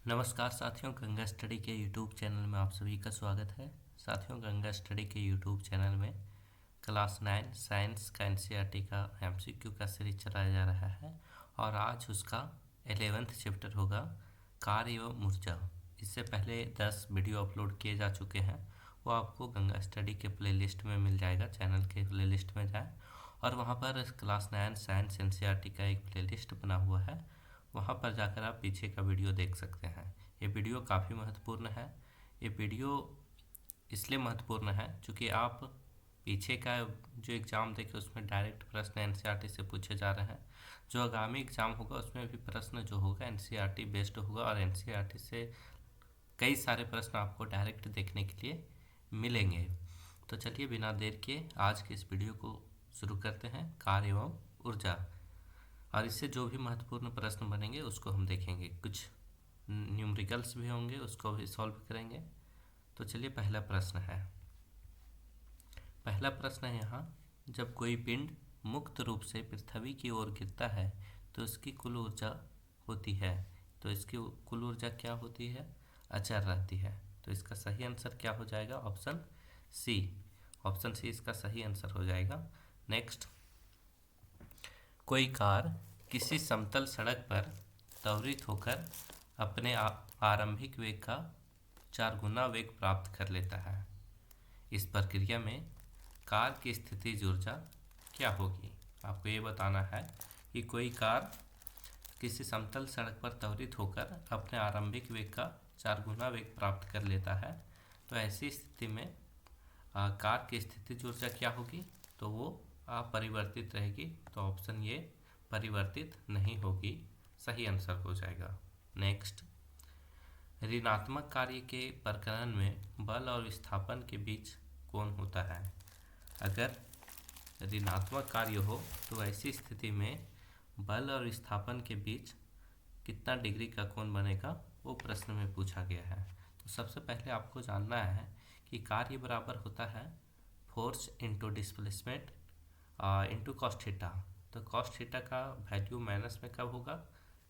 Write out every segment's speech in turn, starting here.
नमस्कार साथियों, गंगा स्टडी के यूट्यूब चैनल में आप सभी का स्वागत है। साथियों, गंगा स्टडी के यूट्यूब चैनल में क्लास 9 साइंस का एनसीईआरटी का एमसीक्यू का सीरीज चलाया जा रहा है और आज उसका 11th चैप्टर होगा कार्य एवं ऊर्जा। इससे पहले 10 वीडियो अपलोड किए जा चुके हैं, वो आपको गंगा स्टडी के प्लेलिस्ट में मिल जाएगा। चैनल के प्लेलिस्ट में जाएं और वहाँ पर क्लास 9 साइंस एनसीईआरटी का एक प्लेलिस्ट बना हुआ है, वहाँ पर जाकर आप पीछे का वीडियो देख सकते हैं। ये वीडियो काफ़ी महत्वपूर्ण है। ये वीडियो इसलिए महत्वपूर्ण है क्योंकि आप पीछे का जो एग्ज़ाम देखे उसमें डायरेक्ट प्रश्न एनसीईआरटी से पूछे जा रहे हैं। जो आगामी एग्ज़ाम होगा उसमें भी प्रश्न जो होगा एनसीईआरटी बेस्ड होगा और एनसीईआरटी से कई सारे प्रश्न आपको डायरेक्ट देखने के लिए मिलेंगे। तो चलिए बिना देर के आज के इस वीडियो को शुरू करते हैं, कार्य एवं ऊर्जा। और इससे जो भी महत्वपूर्ण प्रश्न बनेंगे उसको हम देखेंगे, कुछ न्यूमेरिकल्स भी होंगे उसको भी सॉल्व करेंगे। तो चलिए पहला प्रश्न है यहाँ, जब कोई पिंड मुक्त रूप से पृथ्वी की ओर गिरता है तो इसकी कुल ऊर्जा होती है। तो इसकी कुल ऊर्जा क्या होती है? अचर रहती है। तो इसका सही आंसर क्या हो जाएगा? ऑप्शन सी। ऑप्शन सी इसका सही आंसर हो जाएगा। नेक्स्ट, कोई कार किसी समतल सड़क पर त्वरित होकर अपने आरंभिक वेग का 4 गुना वेग प्राप्त कर लेता है। इस प्रक्रिया में कार की स्थितिज ऊर्जा क्या होगी? आपको ये बताना है कि कोई कार किसी समतल सड़क पर त्वरित होकर अपने आरंभिक वेग का 4 गुना वेग प्राप्त कर लेता है। तो ऐसी स्थिति में कार की स्थितिज ऊर्जा क्या होगी? तो वो अपरिवर्तित रहेगी। तो ऑप्शन ये परिवर्तित नहीं होगी, सही आंसर हो जाएगा। नेक्स्ट, ऋणात्मक कार्य के प्रकरण में बल और विस्थापन के बीच कोण होता है। अगर ऋणात्मक कार्य हो तो ऐसी स्थिति में बल और विस्थापन के बीच कितना डिग्री का कोण बनेगा, वो प्रश्न में पूछा गया है। तो सबसे पहले आपको जानना है कि कार्य बराबर होता है force into displacement into cos theta. तो कॉस थीटा का वैल्यू माइनस में कब होगा?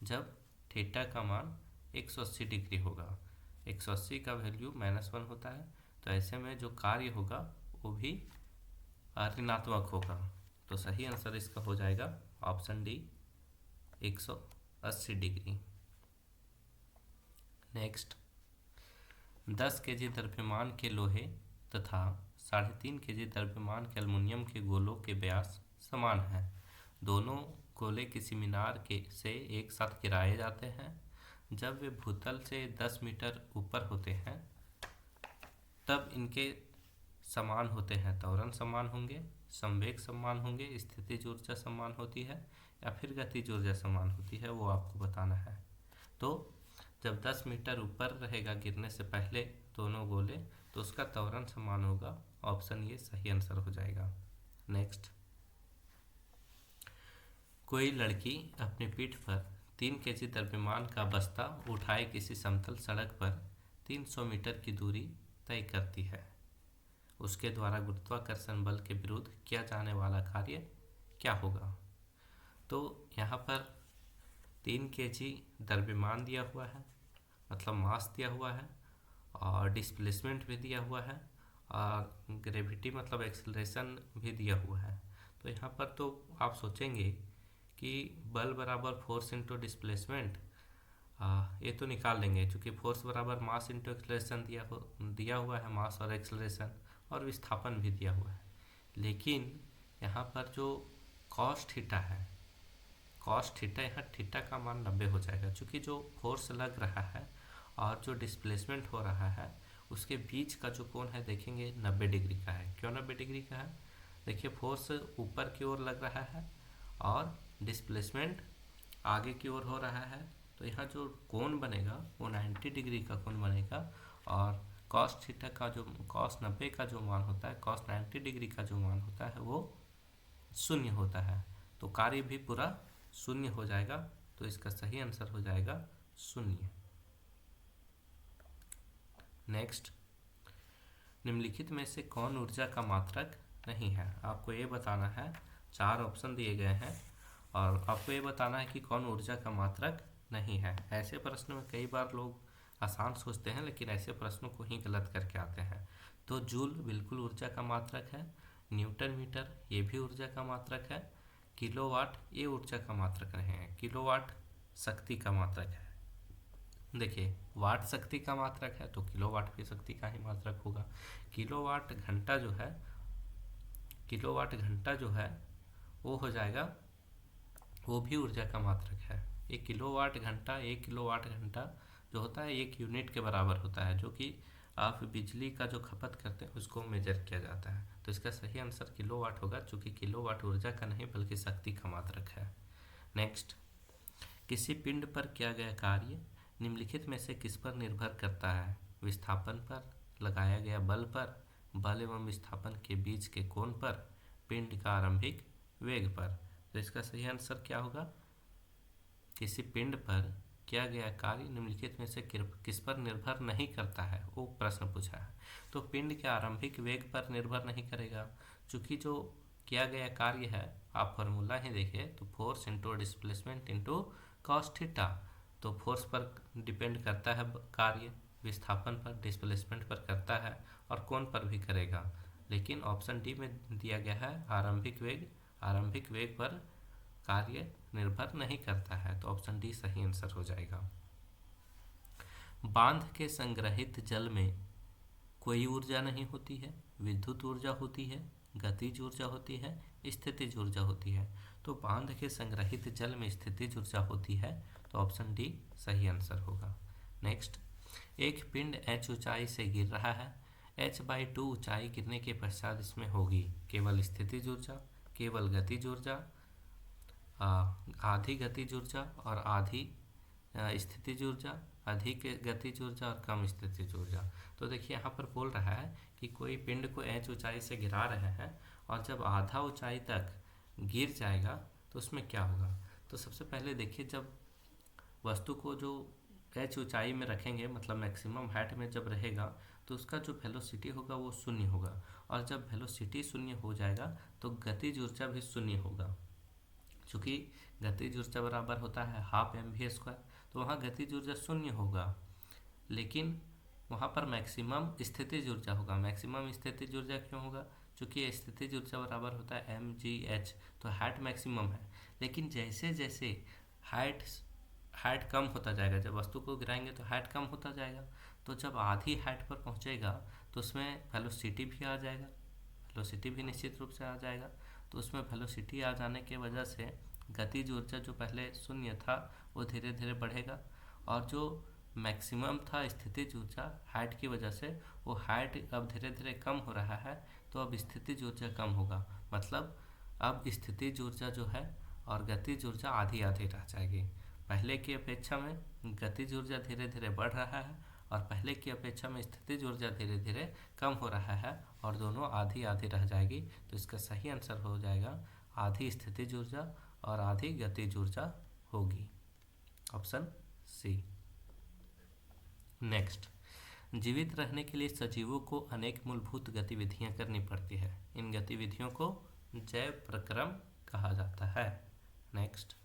जब थीटा का मान 180 डिग्री होगा। 180 का वैल्यू -1 होता है। तो ऐसे में जो कार्य होगा वो भी ऋणात्मक होगा। तो सही आंसर इसका हो जाएगा option D, 180 degree. Next, 10 KG द्रव्यमान के लोहे तथा 3.5 केजी द्रव्यमान के एल्युमिनियम के गोलों के व्यास समान है। दोनों गोले किसी मीनार से एक साथ गिराए जाते हैं। जब वे भूतल से 10 मीटर ऊपर होते हैं तब इनके समान होते हैं। त्वरण समान होंगे, संवेग समान होंगे, स्थितिज ऊर्जा समान होती है या फिर गतिज ऊर्जा समान होती है, वो आपको बताना है। तो जब 10 मीटर ऊपर रहेगा गिरने से पहले दोनों गोले, तो उसका त्वरण समान होगा। ऑप्शन ये सही आंसर हो जाएगा। नेक्स्ट, कोई लड़की अपनी पीठ पर 3 केजी द्रव्यमान का बस्ता उठाए किसी समतल सड़क पर 300 मीटर की दूरी तय करती है। उसके द्वारा गुरुत्वाकर्षण बल के विरुद्ध किया जाने वाला कार्य क्या होगा? तो यहाँ पर 3 केजी द्रव्यमान दिया हुआ है, मतलब मास दिया हुआ है, और डिस्प्लेसमेंट भी दिया हुआ है, और ग्रेविटी मतलब एक्सेलरेशन भी दिया हुआ है। तो यहाँ पर तो आप सोचेंगे कि बल बराबर फोर्स इंटू डिस्प्लेसमेंट, ये तो निकाल लेंगे क्योंकि फोर्स बराबर मास इंटू एक्सेलरेशन दिया हुआ है, मास और एक्सेलरेशन, और विस्थापन भी दिया हुआ है। लेकिन यहाँ पर जो कॉस थीटा है, कॉस थीटा, यहाँ थीटा का मान 90 हो जाएगा क्योंकि जो फोर्स लग रहा है और जो डिस्प्लेसमेंट हो रहा है उसके बीच का जो कोण है देखेंगे 90 डिग्री का है। क्यों 90 डिग्री का है? देखिए, फोर्स ऊपर की ओर लग रहा है और डिस्प्लेसमेंट आगे की ओर हो रहा है। तो यहाँ जो कोण बनेगा वो 90 डिग्री का कोण बनेगा, और कॉस थीटा का जो कॉस 90 का जो मान होता है, कॉस 90 डिग्री का जो मान होता है वो 0 होता है। तो कार्य भी पूरा 0 हो जाएगा। तो इसका सही आंसर हो जाएगा 0। नेक्स्ट, निम्नलिखित में से कौन ऊर्जा का मात्रक नहीं है? आपको ये बताना है, 4 ऑप्शन दिए गए हैं और आपको ये बताना है कि कौन ऊर्जा का मात्रक नहीं है। ऐसे प्रश्न में कई बार लोग आसान सोचते हैं लेकिन ऐसे प्रश्नों को ही गलत करके आते हैं। तो जूल बिल्कुल ऊर्जा का मात्रक है, न्यूटन मीटर ये भी ऊर्जा का मात्रक है, किलोवाट ये ऊर्जा का मात्रक नहीं है, किलोवाट शक्ति का मात्रक है। देखिए वाट शक्ति का मात्रक है तो किलोवाट भी शक्ति का ही मात्रक होगा। किलोवाट घंटा जो है, किलोवाट घंटा जो है वो हो जाएगा, वो भी ऊर्जा का मात्रक है। एक किलोवाट घंटा, एक किलोवाट घंटा जो होता है 1 यूनिट के बराबर होता है, जो कि आप बिजली का जो खपत करते हैं उसको मेजर किया जाता है। तो इसका सही आंसर किलोवाट होगा, चूँकि किलोवाट ऊर्जा का नहीं बल्कि शक्ति का मात्रक है। नेक्स्ट, किसी पिंड पर किया गया कार्य निम्नलिखित में से किस पर निर्भर करता है? विस्थापन पर, लगाया गया बल पर, बल एवं विस्थापन के बीच के कोण पर, पिंड का आरंभिक वेग पर। तो इसका सही आंसर क्या होगा? किसी पिंड पर किया गया कार्य निम्नलिखित में से किस पर निर्भर नहीं करता है, वो प्रश्न पूछा है। तो पिंड के आरंभिक वेग पर निर्भर नहीं करेगा, चूँकि जो किया गया कार्य है, आप फॉर्मूला ही देखिए तो force into displacement into cos theta. तो फोर्स पर डिपेंड करता है कार्य, विस्थापन पर, डिस्प्लेसमेंट पर करता है और कोण पर भी करेगा। लेकिन ऑप्शन डी में दिया गया है आरंभिक वेग, आरंभिक वेग पर कार्य निर्भर नहीं करता है, तो ऑप्शन डी सही आंसर हो जाएगा। बांध के संग्रहित जल में कोई ऊर्जा नहीं होती है, विद्युत ऊर्जा होती है, गतिज ऊर्जा होती है, स्थितिज ऊर्जा होती है। तो बांध के संग्रहित जल में स्थितिज ऊर्जा होती है, तो ऑप्शन डी सही आंसर होगा। नेक्स्ट, एक पिंड h ऊंचाई से गिर रहा है, h/2 ऊंचाई गिरने के पश्चात इसमें होगी केवल स्थितिज ऊर्जा, केवल गतिज ऊर्जा, आधी गतिज ऊर्जा और आधी स्थितिज ऊर्जा, अधिक गतिज ऊर्जा और कम स्थितिज ऊर्जा। तो देखिए यहाँ पर बोल रहा है कि कोई पिंड को h ऊंचाई से गिरा रहे हैं और जब आधा ऊंचाई तक गिर जाएगा तो उसमें क्या होगा। तो सबसे पहले देखिए, जब वस्तु को जो h ऊंचाई में रखेंगे, मतलब मैक्सिमम हाइट में जब रहेगा, तो उसका जो वेलोसिटी होगा वो शून्य होगा, और जब वेलोसिटी शून्य हो जाएगा तो गतिज ऊर्जा भी शून्य होगा। चूँकि गतिज ऊर्जा बराबर होता है हाफ mv², तो वहाँ गतिज ऊर्जा शून्य होगा, लेकिन वहाँ पर मैक्सिमम स्थितिज ऊर्जा होगा। मैक्सिमम स्थितिज ऊर्जा क्यों होगा? चूँकि स्थितिज ऊर्जा बराबर होता है mgh, तो हाइट मैक्सिमम है। लेकिन जैसे जैसे हाइट कम होता जाएगा, जब वस्तु को गिराएंगे तो हाइट कम होता जाएगा, तो जब आधी हाइट पर पहुँचेगा तो उसमें वेलोसिटी भी आ जाएगा, वेलोसिटी भी निश्चित रूप से आ जाएगा। तो उसमें वेलोसिटी आ जाने की वजह से गतिज ऊर्जा जो पहले शून्य था वो धीरे धीरे बढ़ेगा, और जो मैक्सिमम था स्थितिज ऊर्जा हाइट की वजह से, वो हाइट अब धीरे धीरे कम हो रहा है, तो अब स्थितिज ऊर्जा कम होगा। मतलब अब स्थितिज ऊर्जा जो है और गतिज ऊर्जा आधी आधी रह जाएगी। पहले की अपेक्षा में गतिज ऊर्जा धीरे धीरे बढ़ रहा है और पहले की अपेक्षा में स्थितिज ऊर्जा धीरे धीरे कम हो रहा है, और दोनों आधी आधी रह जाएगी। तो इसका सही आंसर हो जाएगा आधी स्थितिज ऊर्जा और आधी गतिज ऊर्जा होगी, ऑप्शन सी। नेक्स्ट, जीवित रहने के लिए सजीवों को अनेक मूलभूत गतिविधियां करनी पड़ती है। इन गतिविधियों को जैव प्रक्रम कहा जाता है। नेक्स्ट,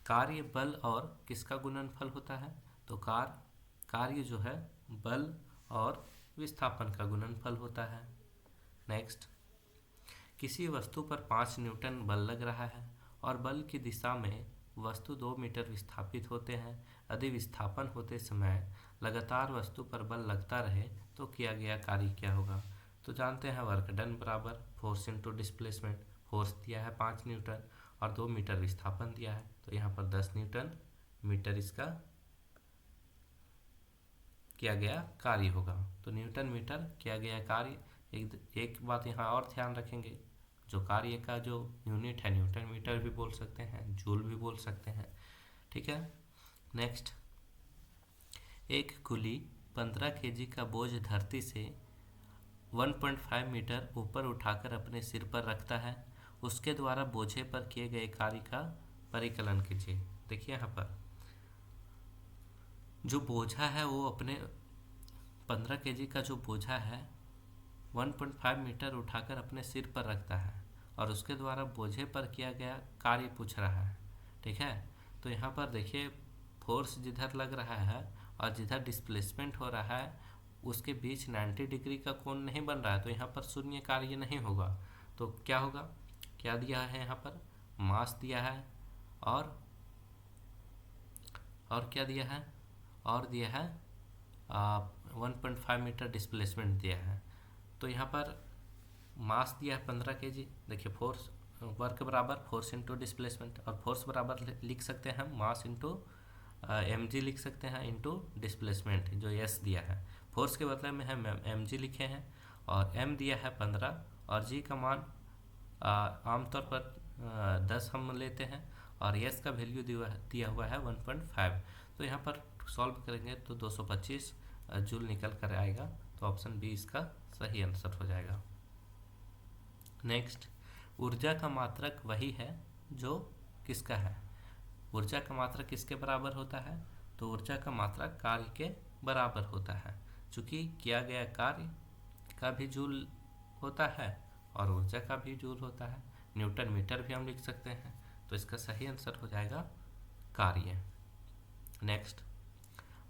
कार्य बल और किसका गुणनफल होता है? तो कार्य जो है बल और विस्थापन का गुणनफल होता है। नेक्स्ट, किसी वस्तु पर 5 न्यूटन बल लग रहा है और बल की दिशा में वस्तु 2 मीटर विस्थापित होते हैं। यदि विस्थापन होते समय लगातार वस्तु पर बल लगता रहे तो किया गया कार्य क्या होगा? तो जानते हैं वर्क डन बराबर फोर्स इंटू डिस्प्लेसमेंट। फोर्स दिया है 5 न्यूटन और 2 मीटर विस्थापन दिया है, तो यहाँ पर 10 न्यूटन मीटर इसका किया गया कार्य होगा। तो न्यूटन मीटर किया गया कार्य। एक बात यहाँ और ध्यान रखेंगे, जो कार्य का जो यूनिट है न्यूटन मीटर भी बोल सकते हैं, जूल भी बोल सकते हैं, ठीक है। नेक्स्ट, एक कुली 15 केजी का बोझ धरती से 1.5 मीटर ऊपर उठाकर अपने सिर पर रखता है। उसके द्वारा बोझे पर किए गए कार्य का परिकलन कीजिए। देखिए यहाँ पर जो बोझा है वो अपने 15 केजी का जो बोझा है 1.5 मीटर उठाकर अपने सिर पर रखता है, और उसके द्वारा बोझे पर किया गया कार्य पूछ रहा है, ठीक है। तो यहाँ पर देखिए फोर्स जिधर लग रहा है और जिधर डिस्प्लेसमेंट हो रहा है उसके बीच 90 डिग्री का कोण नहीं बन रहा है, तो यहाँ पर शून्य कार्य नहीं होगा। तो क्या होगा, क्या दिया है यहाँ पर, मास दिया है और क्या दिया है, और दिया है 1.5 मीटर डिस्प्लेसमेंट दिया है। तो यहाँ पर मास दिया है 15 kg। देखिए फोर्स वर्क बराबर फोर्स इंटू डिस्प्लेसमेंट, और फोर्स बराबर लिख सकते हैं हम मास इंटू mg लिख सकते हैं इंटू डिस्प्लेसमेंट जो s दिया है। फोर्स के बदले में हम mg लिखे हैं और m दिया है 15 और g का मान आमतौर पर 10 हम लेते हैं और s का वैल्यू दिया हुआ है 1.5। तो यहाँ पर सॉल्व करेंगे तो 225 जूल निकल कर आएगा। तो ऑप्शन बी इसका सही आंसर हो जाएगा। नेक्स्ट, ऊर्जा का मात्रक वही है जो किसका है। ऊर्जा का मात्रक किसके बराबर होता है, तो ऊर्जा का मात्रक कार्य के बराबर होता है। चूँकि किया गया कार्य का भी जूल होता है और ऊर्जा का भी जूल होता है, न्यूटन मीटर भी हम लिख सकते हैं। तो इसका सही आंसर हो जाएगा कार्य। नेक्स्ट,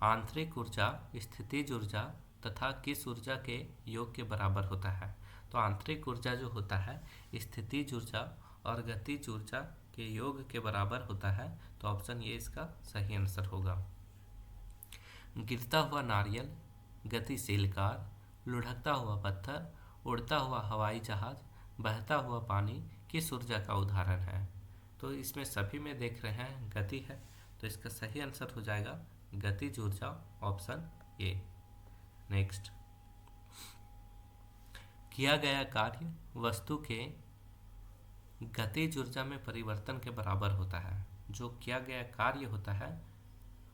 आंतरिक ऊर्जा स्थितिज ऊर्जा तथा किस ऊर्जा के योग के बराबर होता है। तो आंतरिक ऊर्जा जो होता है स्थितिज ऊर्जा और गतिज ऊर्जा के योग के बराबर होता है। तो ऑप्शन ये इसका सही आंसर होगा। गिरता हुआ नारियल, गतिशील कार, लुढ़कता हुआ पत्थर, उड़ता हुआ हवाई जहाज, बहता हुआ पानी किस ऊर्जा का उदाहरण है। तो इसमें सभी में देख रहे हैं गति है, तो इसका सही आंसर हो जाएगा गतिज ऊर्जा, ऑप्शन ए। नेक्स्ट, किया गया कार्य वस्तु के गतिज ऊर्जा में परिवर्तन के बराबर होता है। जो किया गया कार्य होता है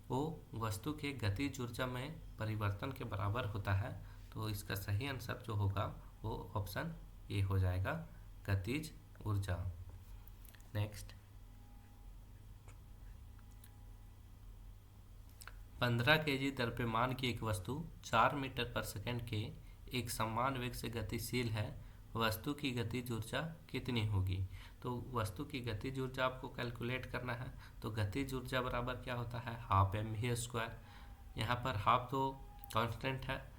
वो वस्तु के गतिज ऊर्जा में परिवर्तन के बराबर होता है। तो इसका सही आंसर जो होगा वो ऑप्शन ए हो जाएगा, गतिज ऊर्जा। नेक्स्ट, 15 kg द्रव्यमान की एक वस्तु 4 मीटर पर सेकंड के एक समान वेग से गतिशील है, वस्तु की गतिज ऊर्जा कितनी होगी। तो वस्तु की गतिज ऊर्जा आपको कैलकुलेट करना है। तो गतिज ऊर्जा बराबर क्या होता है, हाफ mv²। यहाँ पर हाफ तो कांस्टेंट है,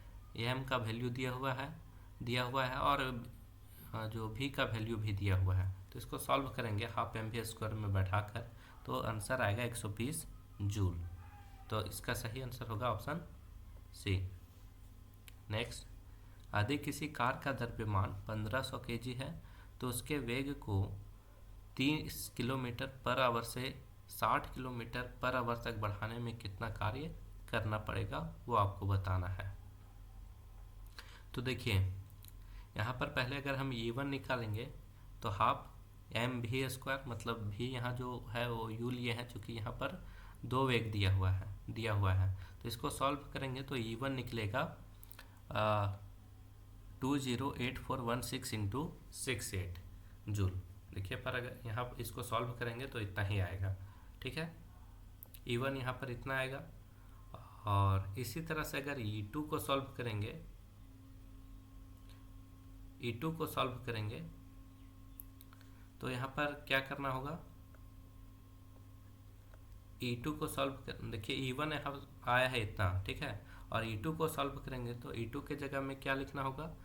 m का वैल्यू दिया हुआ है और जो v का वैल्यू भी दिया हुआ है। तो इसको सॉल्व करेंगे हाफ mv² में बैठाकर, तो आंसर आएगा 120 जूल। तो इसका सही आंसर होगा ऑप्शन सी। नेक्स्ट, यदि किसी कार का द्रव्यमान 1500 kg है तो उसके वेग को 30 किलोमीटर पर आवर से 60 किलोमीटर पर आवर तक बढ़ाने में कितना कार्य करना पड़ेगा वो आपको बताना है। तो देखिए यहाँ पर पहले अगर हम E1 निकालेंगे तो हाफ mv², मतलब v यहाँ जो है वो u लिए हैं, चूँकि यहाँ पर दो वेग दिया हुआ है। तो इसको सॉल्व करेंगे तो E1 निकलेगा 208416 इंटू 68 जूल। देखिए पर अगर यहाँ इसको सॉल्व करेंगे तो इतना ही आएगा, ठीक है। E1 यहाँ पर इतना आएगा। और इसी तरह से अगर E2 को सॉल्व करेंगे तो यहाँ पर क्या करना होगा, E2 को सॉल्व कर, देखिए E1 यहाँ आया है इतना, ठीक है। और E2 को सॉल्व करेंगे तो E2 के जगह में क्या लिखना होगा,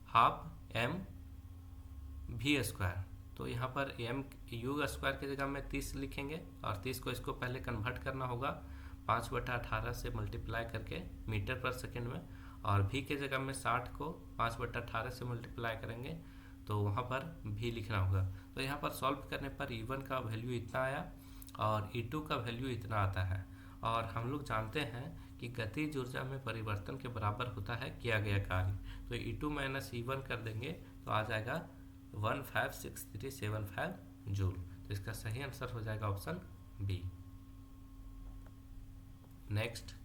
हाफ mv²। तो यहाँ पर mu² की जगह में 30 लिखेंगे और 30 को इसको पहले कन्वर्ट करना होगा 5/18 से मल्टीप्लाई करके मीटर पर सेकेंड में, और v के जगह में 60 को 5/18 से मल्टीप्लाई करेंगे तो वहाँ पर v लिखना होगा। तो यहाँ पर सॉल्व करने पर E1 का वैल्यू इतना आया और E2 का वैल्यू इतना आता है। और हम लोग जानते हैं कि गतिज ऊर्जा में परिवर्तन के बराबर होता है किया गया कार्य। तो E2 माइनस E1 कर देंगे तो आ जाएगा 156375 जूल। तो इसका सही आंसर हो जाएगा ऑप्शन बी। नेक्स्ट,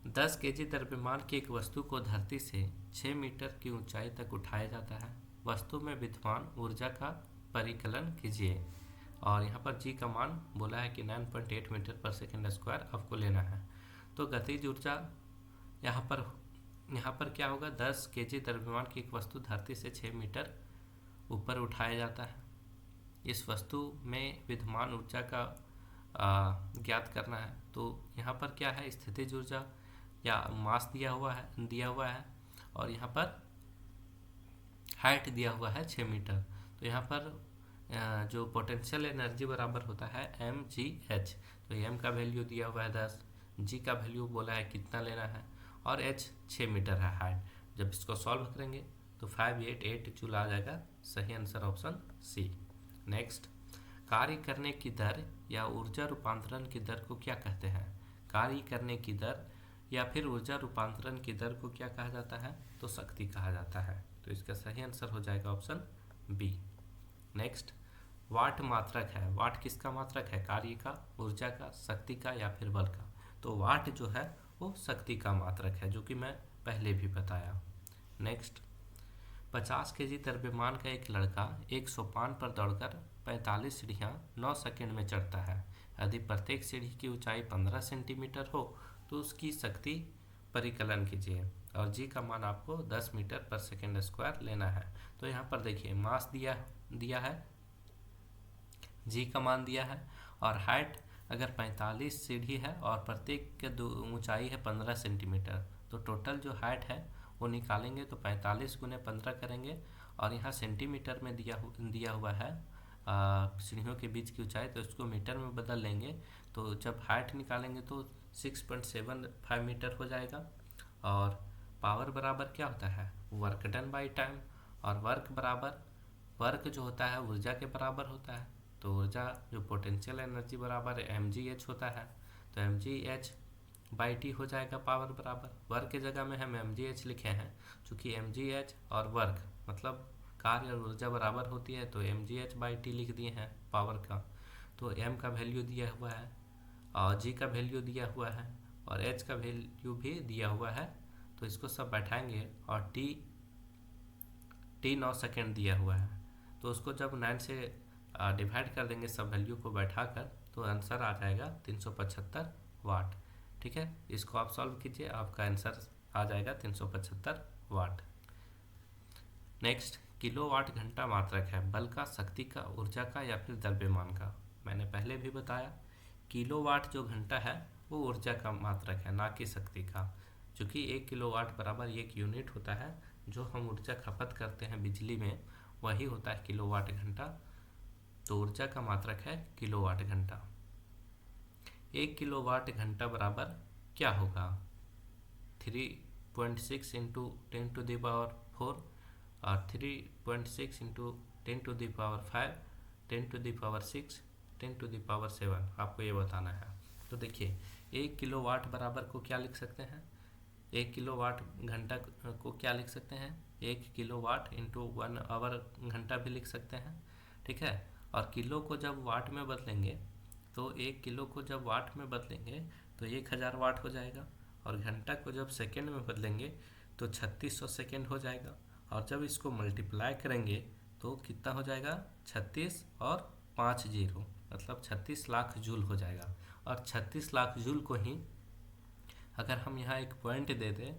10 kg द्रव्यमान की एक वस्तु को धरती से 6 मीटर की ऊंचाई तक उठाया जाता है। वस्तु में विद्यमान ऊर्जा का परिकलन कीजिए। और यहाँ पर g का मान बोला है कि 9.8 मीटर पर सेकेंड स्क्वायर आपको लेना है। तो गतिज ऊर्जा यहाँ पर क्या होगा, 10 kg द्रव्यमान की एक वस्तु धरती से 6 मीटर ऊपर उठाया जाता है। इस वस्तु में विद्यमान ऊर्जा का ज्ञात करना है। तो यहाँ पर क्या है, स्थितिज ऊर्जा या मास दिया हुआ है और यहाँ पर हाइट दिया हुआ है 6 मीटर। तो यहाँ पर जो पोटेंशियल एनर्जी बराबर होता है mgh। तो m का वैल्यू दिया हुआ है 10, g का वैल्यू बोला है कितना लेना है और h 6 मीटर है हाइट। जब इसको सॉल्व करेंगे तो 588 जूल आ जाएगा। सही आंसर ऑप्शन सी। नेक्स्ट, कार्य करने की दर या ऊर्जा रूपांतरण की दर को क्या कहते हैं? कार्य करने की दर या फिर ऊर्जा रूपांतरण की दर को क्या कहा जाता है? तो शक्ति कहा जाता है। तो इसका सही आंसर हो जाएगा ऑप्शन बी। नेक्स्ट, वाट मात्रक है। वाट किसका मात्रक है? कार्य का, ऊर्जा का, शक्ति का या फिर बल का? तो वाट जो है वो शक्ति का मात्रक है, जो कि मैं पहले भी बताया। नेक्स्ट, 50 केजी द्रव्यमान का एक लड़का 1 सोपान पर दौड़कर 45 सीढ़ियाँ 9 सेकंड में चढ़ता है। यदि प्रत्येक सीढ़ी की ऊंचाई 15 सेंटीमीटर हो तो उसकी शक्ति परिकलन कीजिए और जी का मान आपको 10 मीटर पर सेकेंड स्क्वायर लेना है। तो यहाँ पर देखिए मास दिया है, जी का मान दिया है और हाइट अगर 45 सीढ़ी है और प्रत्येक के ऊंचाई है 15 सेंटीमीटर, तो टोटल जो हाइट है वो निकालेंगे तो 45 गुने 15 करेंगे और यहाँ सेंटीमीटर में दिया हुआ है सीढ़ियों के बीच की ऊंचाई, तो इसको मीटर में बदल लेंगे। तो जब हाइट निकालेंगे तो 6.75 मीटर हो जाएगा। और पावर बराबर क्या होता है? Work done by time. और वर्क जो होता है ऊर्जा के बराबर होता है। तो ऊर्जा जो पोटेंशियल एनर्जी बराबर mgh होता है, तो mgh बाई टी हो जाएगा पावर बराबर। वर्क की जगह में हम mgh लिखे हैं, चूँकि mgh और वर्क मतलब कार्य और ऊर्जा बराबर होती है, तो mgh बाई टी लिख दिए हैं पावर का। तो m का वैल्यू दिया हुआ है और g का वैल्यू दिया हुआ है और h का वैल्यू भी दिया हुआ है। तो इसको सब बैठाएंगे और t 9 सेकेंड दिया हुआ है, तो उसको जब 9 से डिवाइड कर देंगे सब वैल्यू को बैठाकर, तो आंसर आ जाएगा 375 वाट। ठीक है, इसको आप सॉल्व कीजिए, आपका आंसर आ जाएगा 375 वाट। नेक्स्ट, किलोवाट घंटा मात्रक है बल का, शक्ति का, ऊर्जा का या फिर द्रव्यमान का? मैंने पहले भी बताया किलोवाट जो घंटा है वो ऊर्जा का मात्रक है, ना कि शक्ति का। चूँकि 1 किलोवाट बराबर 1 यूनिट होता है, जो हम ऊर्जा खपत करते हैं बिजली में वही होता है किलोवाट घंटा। तो ऊर्जा का मात्रक है किलोवाट घंटा। 1 किलोवाट घंटा बराबर क्या होगा? 3.6 इंटू 10 टू द पावर 4 और 3.6 into 10 to the power 5, 10 to the power 6, 10 to the power 7, आपको ये बताना है। तो देखिए 1 किलोवाट बराबर को क्या लिख सकते हैं? 1 किलोवाट घंटा को क्या लिख सकते हैं? 1 किलोवाट इंटू 1 आवर घंटा भी लिख सकते हैं। ठीक है, और किलो को जब वाट में बदलेंगे तो 1 किलो को जब वाट में बदलेंगे तो 1000 वाट हो जाएगा और घंटा को जब सेकेंड में बदलेंगे तो 3600 सेकेंड हो जाएगा। और जब इसको मल्टीप्लाई करेंगे तो कितना हो जाएगा? 36 और 5 जीरो मतलब 36 लाख जूल हो जाएगा। और 36 लाख जूल को ही अगर हम यहाँ एक पॉइंट दे दें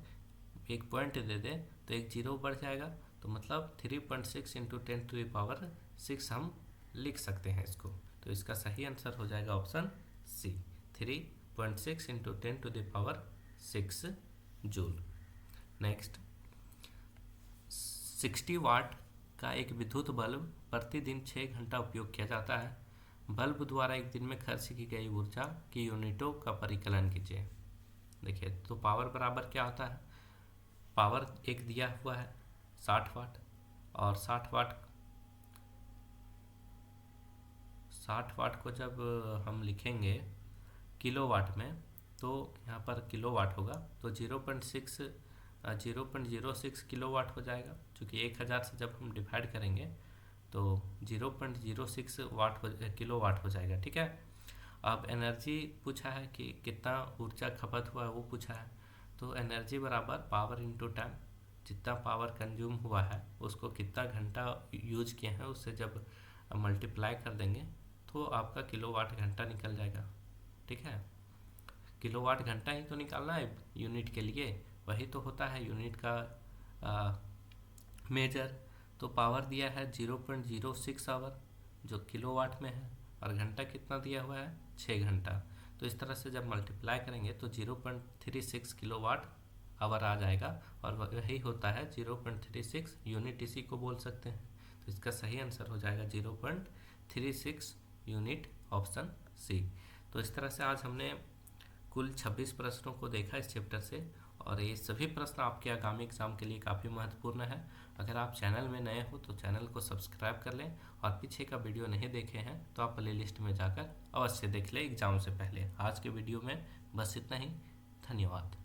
तो एक जीरो बढ़ जाएगा, तो मतलब 3.6 इंटू 10 टू द पावर 6 हम लिख सकते हैं इसको। तो इसका सही आंसर हो जाएगा option C, 3.6 into 10 to the power 6 joule. Next, 60 watt का एक विद्युत बल्ब प्रतिदिन 6 घंटा उपयोग किया जाता है। बल्ब द्वारा एक दिन में खर्च की गई ऊर्जा की यूनिटों का परिकलन कीजिए। देखिए, तो पावर बराबर क्या होता है? पावर एक दिया हुआ है 60 वाट और 60 वाट को जब हम लिखेंगे किलोवाट में तो यहाँ पर किलोवाट होगा, तो 0.06 किलोवाट हो जाएगा। क्योंकि 1000 से जब हम डिवाइड करेंगे तो 0.06 किलोवाट हो जाएगा। ठीक है, अब एनर्जी पूछा है कि कितना ऊर्जा खपत हुआ है वो पूछा है। तो एनर्जी बराबर पावर इंटू टाइम, जितना पावर कंज्यूम हुआ है उसको कितना घंटा यूज किए हैं उससे जब मल्टीप्लाई कर देंगे तो आपका किलोवाट घंटा निकल जाएगा। ठीक है, किलोवाट घंटा ही तो निकालना है यूनिट के लिए, वही तो होता है यूनिट का मेजर। तो पावर दिया है 0.06 आवर जो किलोवाट में है और घंटा कितना दिया हुआ है, 6 घंटा। तो इस तरह से जब मल्टीप्लाई करेंगे तो 0.36 किलोवाट आवर आ जाएगा और वही होता है 0.36 यूनिट, इसी को बोल सकते हैं। तो इसका सही आंसर हो जाएगा 0.36 यूनिट, ऑप्शन सी। तो इस तरह से आज हमने कुल 26 प्रश्नों को देखा इस चैप्टर से, और ये सभी प्रश्न आपके आगामी एग्जाम के लिए काफ़ी महत्वपूर्ण है। अगर आप चैनल में नए हो तो चैनल को सब्सक्राइब कर लें, और पीछे का वीडियो नहीं देखे हैं तो आप प्ले लिस्ट में जाकर अवश्य देख लें एग्जाम से पहले। आज के वीडियो में बस इतना ही, धन्यवाद।